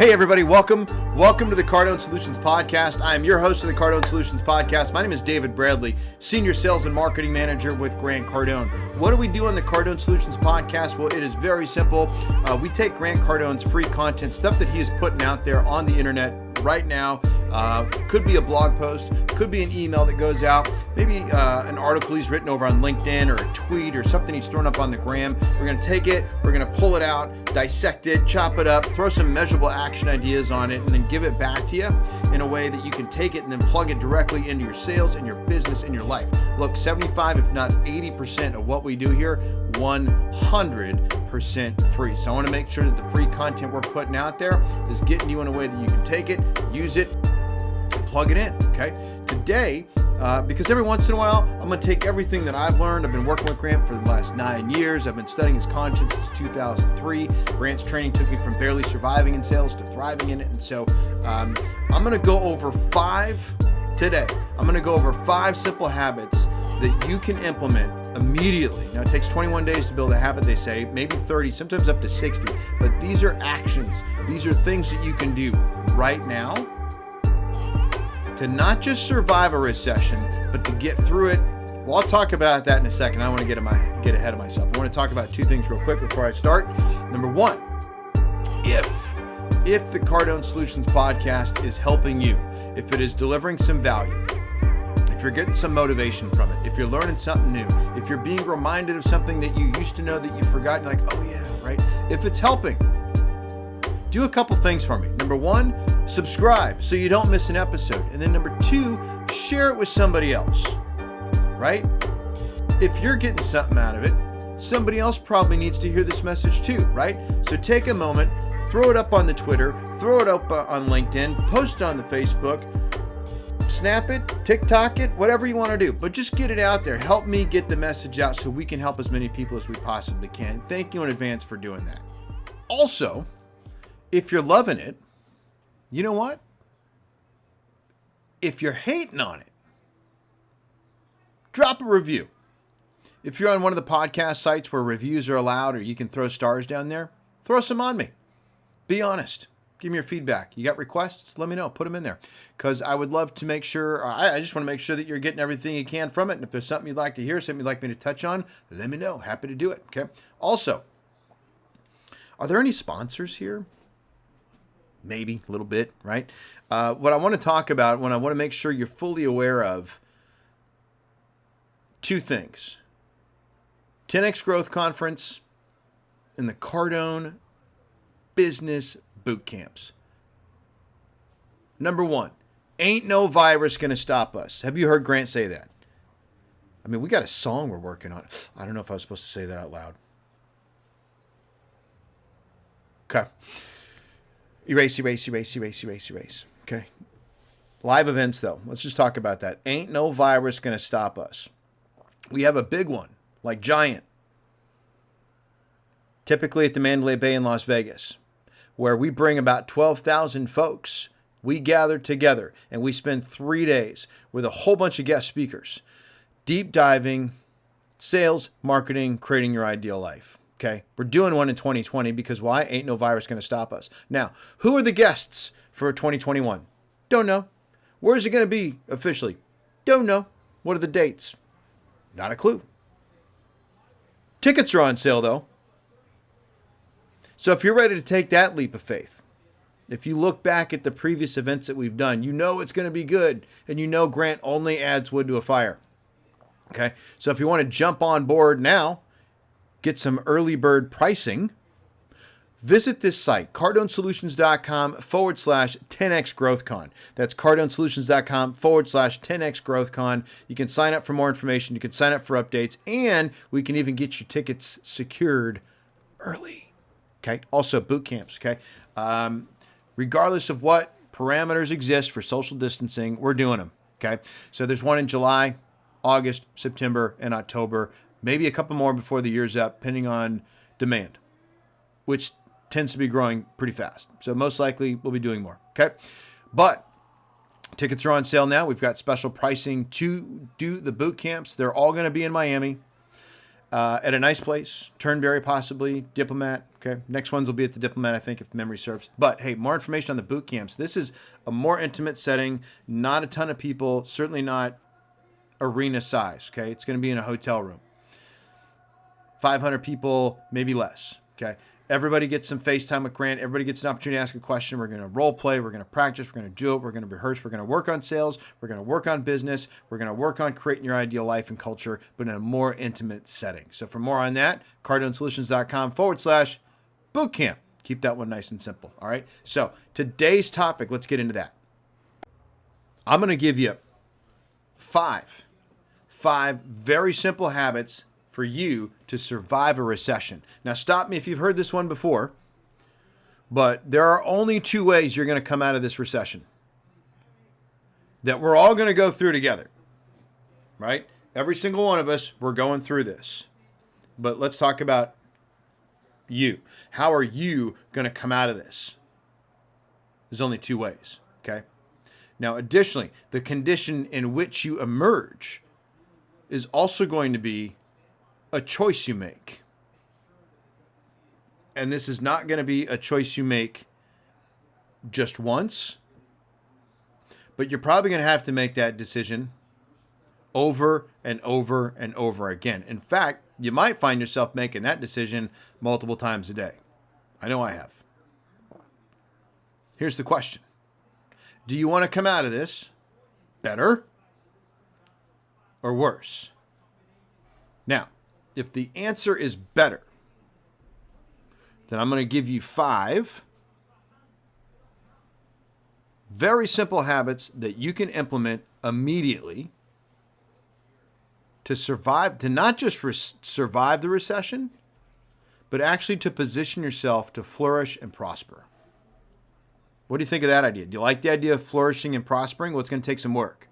Hey everybody, welcome to the Cardone Solutions Podcast. I am your host of the Cardone Solutions Podcast. My name is David Bradley, Senior Sales and Marketing Manager with Grant Cardone. What do we do on the Cardone Solutions Podcast? Well, it is very simple. We take Grant Cardone's free content, stuff that he is putting out there on the internet right now. Could be a blog post, could be an email that goes out, maybe an article he's written over on LinkedIn or a tweet or something he's thrown up on the gram. We're going to take it, we're going to pull it out, dissect it, chop it up, throw some measurable action ideas on it, and then give it back to you in a way that you can take it and then plug it directly into your sales and your business and your life. Look, 75, if not 80% of what we do here, 100% free. So I want to make sure that the free content we're putting out there is getting you in a way that you can take it, use it, plug it in, okay? Today, because every once in a while, I'm going to take everything that I've learned. I've been working with Grant for the last 9 years. I've been studying his content since 2003. Grant's training took me from barely surviving in sales to thriving in it. And so I'm going to go over 5 today. I'm going to go over 5 simple habits that you can implement immediately. Now, it takes 21 days to build a habit, they say, maybe 30, sometimes up to 60. But these are actions. These are things that you can do right now to not just survive a recession, but to get through it. Well, I'll talk about that in a second. I want to get ahead of myself. I want to talk about 2 things real quick before I start. Number 1, if the Cardone Solutions Podcast is helping you, if it is delivering some value, if you're getting some motivation from it, if you're learning something new, if you're being reminded of something that you used to know that you've forgotten, like, oh yeah, right? If it's helping, do a couple things for me. Number 1, subscribe so you don't miss an episode. And then number 2, share it with somebody else, right? If you're getting something out of it, somebody else probably needs to hear this message too, right? So take a moment, throw it up on the Twitter, throw it up on LinkedIn, post it on the Facebook, snap it, TikTok it, whatever you want to do. But just get it out there. Help me get the message out so we can help as many people as we possibly can. Thank you in advance for doing that. Also, if you're loving it, you know what? If you're hating on it, drop a review. If you're on one of the podcast sites where reviews are allowed or you can throw stars down there, throw some on me. Be honest. Give me your feedback. You got requests? Let me know. Put them in there. Because I would love to make sure, I just want to make sure that you're getting everything you can from it. And if there's something you'd like to hear, something you'd like me to touch on, let me know. Happy to do it. Okay. Also, are there any sponsors here? Maybe a little bit, right? What I want to talk about, what I want to make sure you're fully aware of, 2 things. 10X Growth Conference and the Cardone Business Boot Camps. Number 1, ain't no virus going to stop us. Have you heard Grant say that? I mean, we got a song we're working on. I don't know if I was supposed to say that out loud. Okay. Erase. Okay. Live events, though. Let's just talk about that. Ain't no virus going to stop us. We have a big one, like Giant, typically at the Mandalay Bay in Las Vegas, where we bring about 12,000 folks. We gather together, and we spend 3 days with a whole bunch of guest speakers, deep diving, sales, marketing, creating your ideal life. Okay, we're doing one in 2020 because why? Ain't no virus going to stop us. Now, who are the guests for 2021? Don't know. Where is it going to be officially? Don't know. What are the dates? Not a clue. Tickets are on sale though. So if you're ready to take that leap of faith, if you look back at the previous events that we've done, you know it's going to be good, and you know Grant only adds wood to a fire. Okay, so if you want to jump on board now, get some early bird pricing, visit this site, cardonesolutions.com/10xgrowthcon. That's cardonesolutions.com/10xgrowthcon. You can sign up for more information. You can sign up for updates, and we can even get your tickets secured early. Okay. Also, boot camps. Okay. Regardless of what parameters exist for social distancing, we're doing them. Okay. So there's one in July, August, September, and October. Maybe a couple more before the year's up, depending on demand, which tends to be growing pretty fast. So most likely we'll be doing more. Okay. But tickets are on sale now. We've got special pricing to do the boot camps. They're all going to be in Miami. at a nice place, Turnberry possibly, Diplomat. Okay, next ones will be at the Diplomat, I think, if memory serves. But hey, more information on the boot camps. This is a more intimate setting, not a ton of people, certainly not arena size. Okay, it's going to be in a hotel room, 500 people, maybe less. Okay, everybody gets some FaceTime with Grant. Everybody gets an opportunity to ask a question. We're going to role play. We're going to practice. We're going to do it. We're going to rehearse. We're going to work on sales. We're going to work on business. We're going to work on creating your ideal life and culture, but in a more intimate setting. So for more on that, cardonesolutions.com/bootcamp. Keep that one nice and simple. All right. So today's topic, let's get into that. I'm going to give you five very simple habits for you to survive a recession. Now, stop me if you've heard this one before, but there are only two ways you're going to come out of this recession that we're all going to go through together, right? Every single one of us, we're going through this. But let's talk about you. How are you going to come out of this? There's only two ways, okay? Now, additionally, the condition in which you emerge is also going to be a choice you make. And this is not going to be a choice you make just once, but you're probably going to have to make that decision over and over and over again. In fact, you might find yourself making that decision multiple times a day. I know I have. Here's the question. Do you want to come out of this better or worse? Now, if the answer is better, then I'm going to give you 5 very simple habits that you can implement immediately to survive, to not just survive the recession, but actually to position yourself to flourish and prosper. What do you think of that idea? Do you like the idea of flourishing and prospering? Well, it's going to take some work.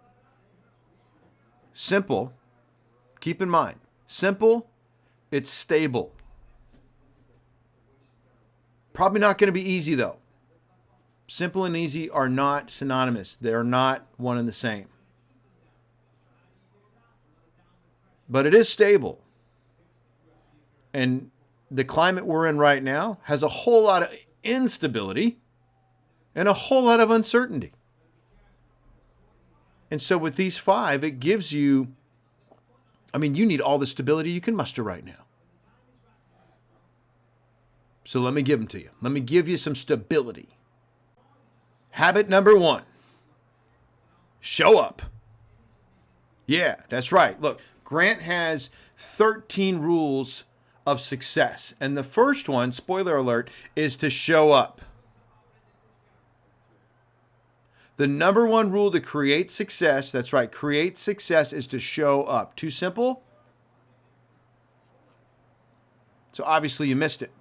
Simple. Keep in mind, simple, it's stable. Probably not going to be easy, though. Simple and easy are not synonymous. They're not one and the same. But it is stable. And the climate we're in right now has a whole lot of instability and a whole lot of uncertainty. And so with these 5, it gives you, you need all the stability you can muster right now. So let me give them to you. Let me give you some stability. Habit number 1, show up. Yeah, that's right. Look, Grant has 13 rules of success. And the first one, spoiler alert, is to show up. The number 1 rule to create success, that's right, create success, is to show up. Too simple? So obviously you missed it.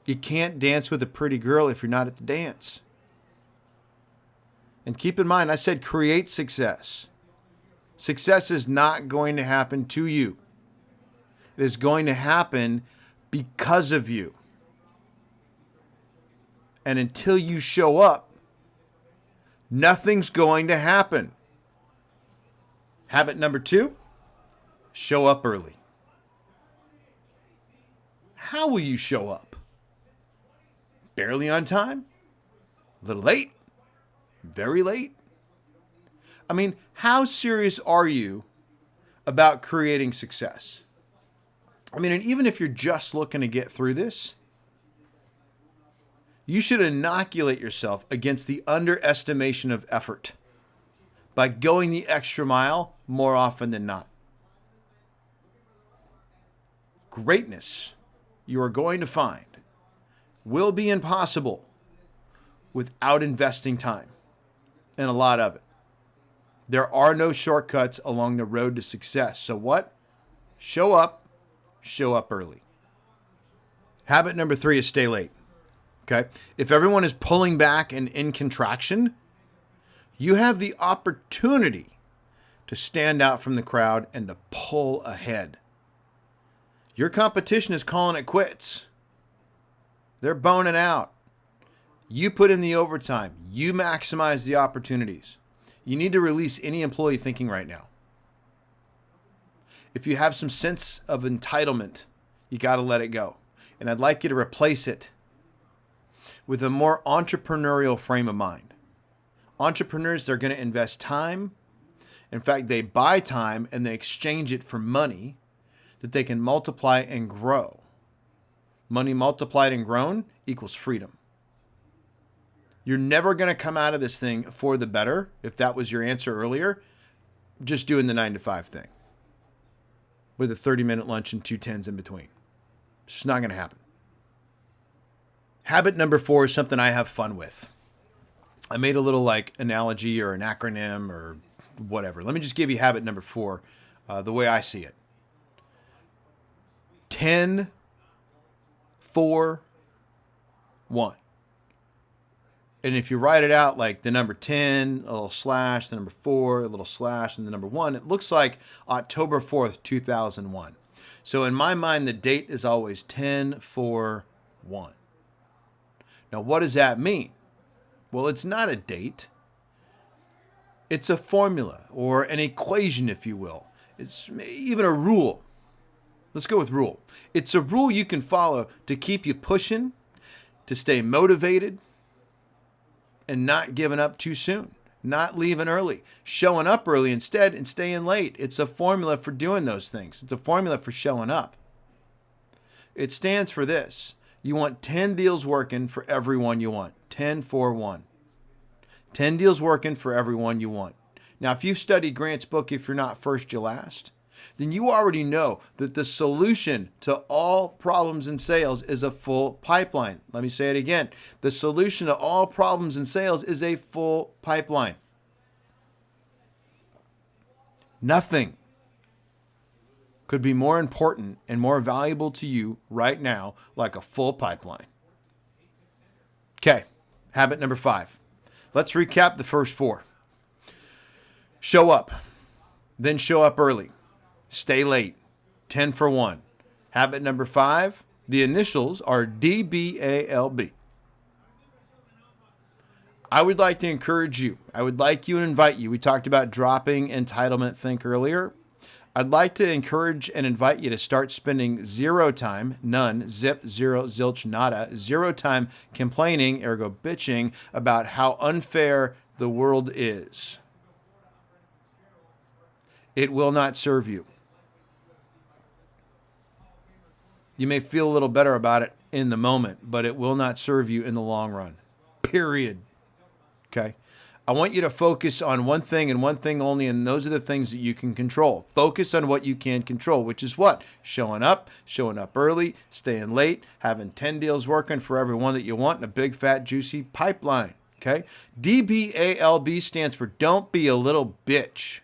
You can't dance with a pretty girl if you're not at the dance. And keep in mind, I said create success. Success is not going to happen to you. It is going to happen because of you. And until you show up, nothing's going to happen. Habit number 2, show up early. How will you show up? Barely on time? A little late? Very late? How serious are you about creating success? And even if you're just looking to get through this, you should inoculate yourself against the underestimation of effort by going the extra mile more often than not. Greatness, you are going to find, will be impossible without investing time, and a lot of it. There are no shortcuts along the road to success. So what? Show up early. Habit number 3 is stay late. Okay? If everyone is pulling back and in contraction, you have the opportunity to stand out from the crowd and to pull ahead. Your competition is calling it quits. They're boning out. You put in the overtime. You maximize the opportunities. You need to release any employee thinking right now. If you have some sense of entitlement, you got to let it go. And I'd like you to replace it with a more entrepreneurial frame of mind. Entrepreneurs, they're going to invest time. In fact, they buy time and they exchange it for money that they can multiply and grow. Money multiplied and grown equals freedom. You're never going to come out of this thing for the better, if that was your answer earlier, just doing the 9 to 5 thing with a 30-minute lunch and 2 10s in between. It's just not going to happen. Habit number 4 is something I have fun with. I made a little analogy or an acronym or whatever. Let me just give you habit number 4, the way I see it. 10, 4, 1. And if you write it out like the number 10, a little slash, the number 4, a little slash, and the number 1, it looks like October 4th, 2001. So in my mind, the date is always 10, 4, 1. Now, what does that mean? Well, it's not a date. It's a formula or an equation, if you will. It's even a rule. Let's go with rule. It's a rule you can follow to keep you pushing, to stay motivated, and not giving up too soon, not leaving early, showing up early instead and staying late. It's a formula for doing those things. It's a formula for showing up. It stands for this. You want 10 deals working for everyone you want. 10, 4, 1. 10 deals working for everyone you want. Now, if you've studied Grant's book, If You're Not First, You're Last, then you already know that the solution to all problems in sales is a full pipeline. Let me say it again. The solution to all problems in sales is a full pipeline. Nothing could be more important and more valuable to you right now like a full pipeline. Okay, habit number 5. Let's recap the first 4. Show up, then show up early. Stay late. 10 for 1. Habit number 5, the initials are DBALB. I would like to encourage you. I would like you and invite you. We talked about dropping entitlement think earlier. I'd like to encourage and invite you to start spending 0 time, none, zip, 0, zilch, nada, 0 time complaining, ergo bitching, about how unfair the world is. It will not serve you. You may feel a little better about it in the moment, but it will not serve you in the long run. Period. Okay? I want you to focus on one thing and one thing only, and those are the things that you can control. Focus on what you can control, which is what? Showing up early, staying late, having 10 deals working for everyone that you want in a big, fat, juicy pipeline. Okay? DBALB stands for don't be a little bitch.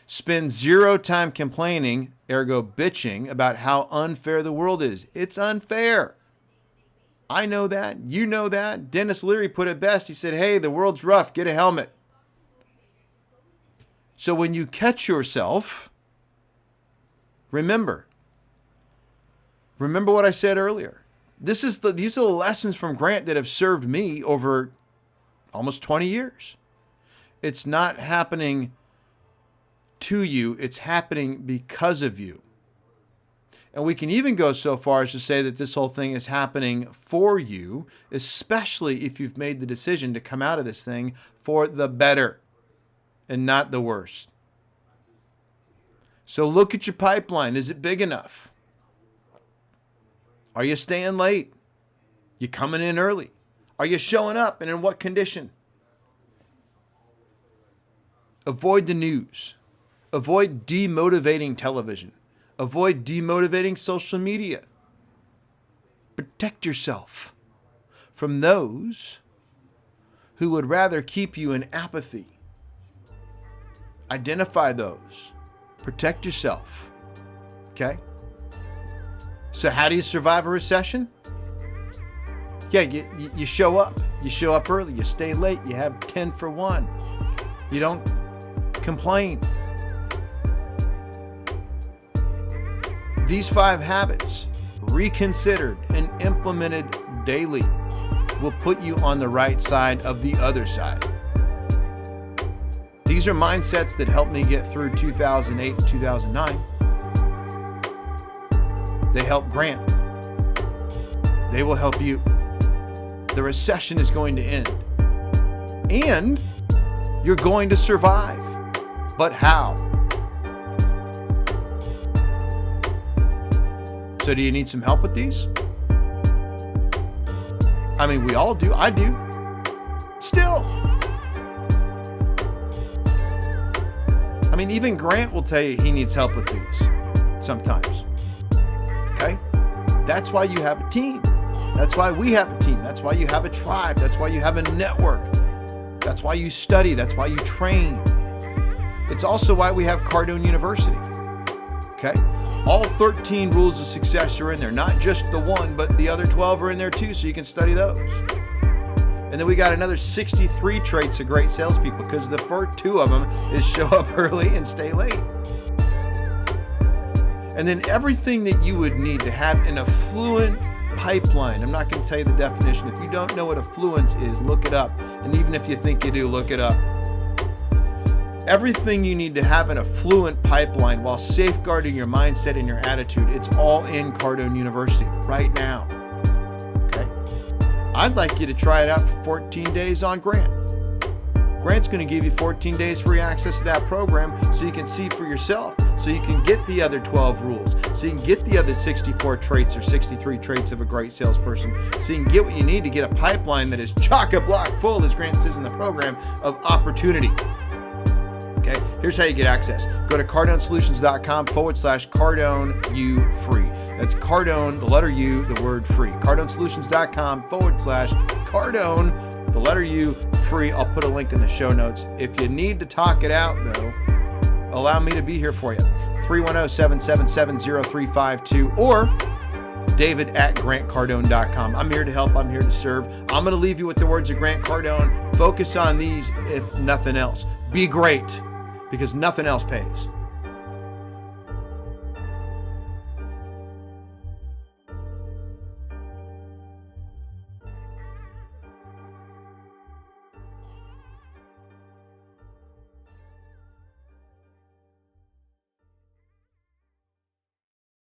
Spend 0 time complaining, ergo bitching, about how unfair the world is. It's unfair. I know that. You know that. Dennis Leary put it best. He said, hey, the world's rough. Get a helmet. So when you catch yourself, remember what I said earlier. These are the lessons from Grant that have served me over almost 20 years. It's not happening to you, it's happening because of you. And we can even go so far as to say that this whole thing is happening for you, especially if you've made the decision to come out of this thing for the better and not the worst. So look at your pipeline. Is it big enough? Are you staying late? You coming in early? Are you showing up, and in what condition? Avoid the news. Avoid demotivating television. Avoid demotivating social media. Protect yourself from those who would rather keep you in apathy. Identify those. Protect yourself. Okay? So how do you survive a recession? Yeah, you show up. You show up early. You stay late. You have 10 for 1. You don't complain. These 5 habits, reconsidered and implemented daily, will put you on the right side of the other side. These are mindsets that helped me get through 2008 and 2009. They help Grant. They will help you. The recession is going to end. And you're going to survive. But how? So do you need some help with these? I mean, we all do. I do. Still. I mean, even Grant will tell you he needs help with these sometimes. Okay? That's why you have a team. That's why we have a team. That's why you have a tribe. That's why you have a network. That's why you study. That's why you train. It's also why we have Cardone University. Okay? All 13 rules of success are in there. Not just the one, but the other 12 are in there too, so you can study those. And then we got another 63 traits of great salespeople, because the first 2 of them is show up early and stay late. And then everything that you would need to have an affluent pipeline. I'm not going to tell you the definition. If you don't know what affluence is, look it up. And even if you think you do, look it up. Everything you need to have an affluent pipeline while safeguarding your mindset and your attitude, it's all in Cardone University right now. Okay? I'd like you to try it out for 14 days on Grant. Grant's going to give you 14 days free access to that program so you can see for yourself, so you can get the other 12 rules, so you can get the other 64 traits or 63 traits of a great salesperson, so you can get what you need to get a pipeline that is chock-a-block full, as Grant says in the program, of opportunity. Okay, here's how you get access. Go to cardonesolutions.com/Cardone U free. That's Cardone, the letter U, the word free. cardonesolutions.com/Cardone, the letter U free. I'll put a link in the show notes. If you need to talk it out, though, allow me to be here for you. 310-777-0352 or david@grantcardone.com. I'm here to help. I'm here to serve. I'm going to leave you with the words of Grant Cardone. Focus on these, if nothing else. Be great, because nothing else pays.